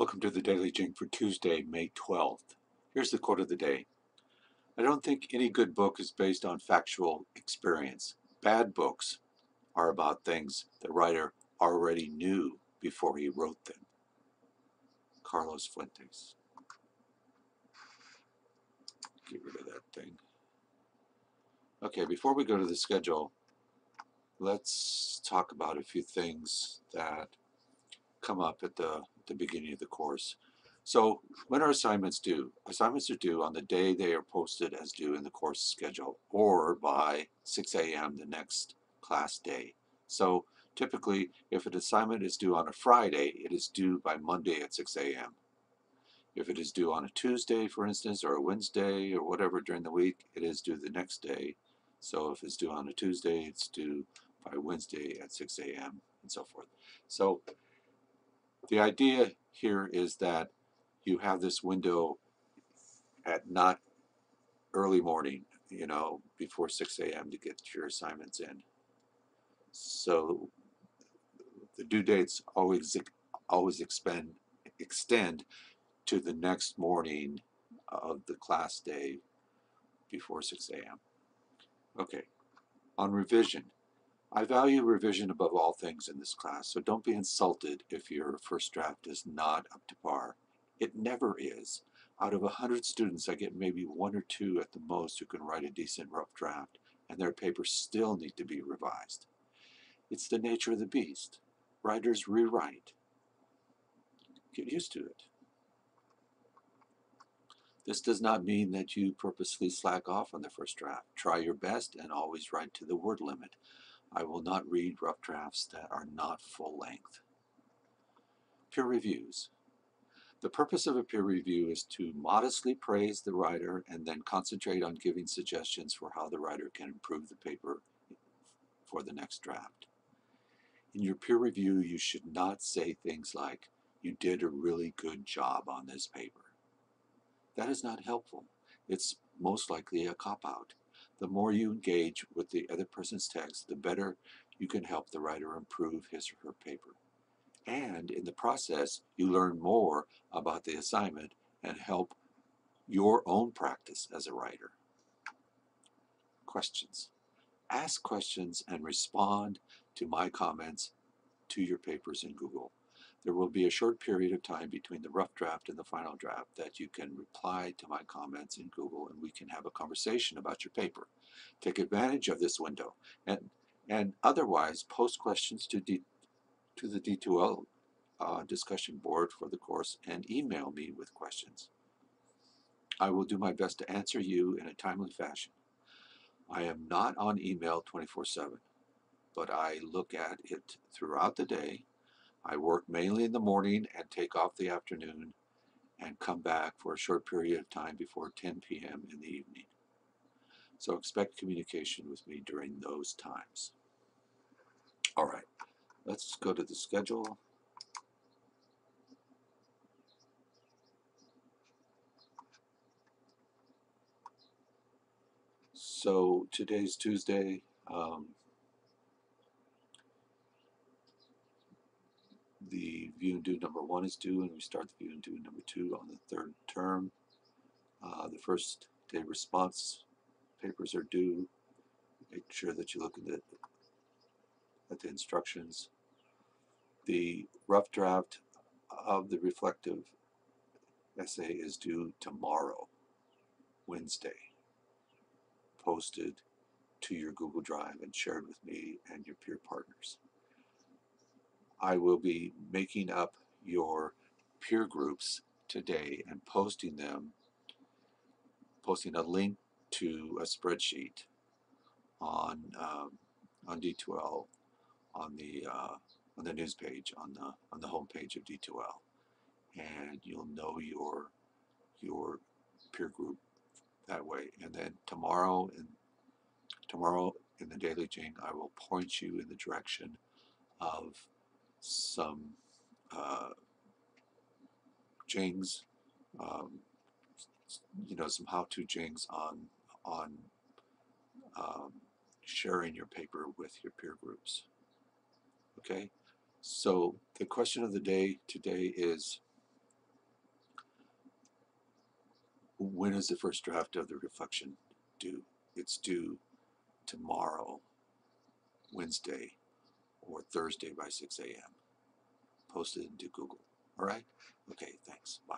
Welcome to the Daily Jing for Tuesday, May 12th. Here's the quote of the day. I don't think any good book is based on factual experience. Bad books are about things the writer already knew before he wrote them. Carlos Fuentes. Get rid of that thing. Okay, before we go to the schedule, let's talk about a few things that come up at the beginning of the course. So when are assignments due? Assignments are due on the day they are posted as due in the course schedule or by 6 a.m. the next class day. So typically, if an assignment is due on a Friday, it is due by Monday at 6 a.m. If it is due on a Tuesday, for instance, or a Wednesday or whatever during the week, it is due the next day. So if it's due on a Tuesday, it's due by Wednesday at 6 a.m. and so forth. So the idea here is that you have this window at not early morning, before 6 a.m. to get your assignments in. So the due dates always extend to the next morning of the class day before 6 a.m. Okay, on revision. I value revision above all things in this class, so don't be insulted if your first draft is not up to par. It never is. Out of 100 students, I get maybe one or two at the most who can write a decent rough draft, and their papers still need to be revised. It's the nature of the beast. Writers rewrite. Get used to it. This does not mean that you purposely slack off on the first draft. Try your best and always write to the word limit. I will not read rough drafts that are not full length. Peer reviews. The purpose of a peer review is to modestly praise the writer and then concentrate on giving suggestions for how the writer can improve the paper for the next draft. In your peer review, you should not say things like, "You did a really good job on this paper." That is not helpful. It's most likely a cop-out. The more you engage with the other person's text, the better you can help the writer improve his or her paper. And in the process, you learn more about the assignment and help your own practice as a writer. Questions. Ask questions and respond to my comments to your papers in Google. There will be a short period of time between the rough draft and the final draft that you can reply to my comments in Google and we can have a conversation about your paper. Take advantage of this window and otherwise post questions to the D2L discussion board for the course and email me with questions. I will do my best to answer you in a timely fashion. I am not on email 24/7, but I look at it throughout the day. I work mainly in the morning and take off the afternoon and come back for a short period of time before 10 p.m. in the evening. So expect communication with me during those times. All right, let's go to the schedule. So today's Tuesday. The view and do number 1 is due, and we start the view and do number 2 on the third term. The first day response papers are due. Make sure that you look at the instructions. The rough draft of the reflective essay is due tomorrow, Wednesday, posted to your Google Drive and shared with me and your peer partners. I will be making up your peer groups today and posting a link to a spreadsheet on D2L on the news page on the home page of D2L, and you'll know your peer group that way. And then tomorrow in the Daily Jing, I will point you in the direction of some jings, some how-to jings on sharing your paper with your peer groups. Okay, so the question of the day today is, When is the first draft of the reflection due? It's due tomorrow, Wednesday, or Thursday by 6 a.m. Post it into Google. All right? Okay, thanks. Bye.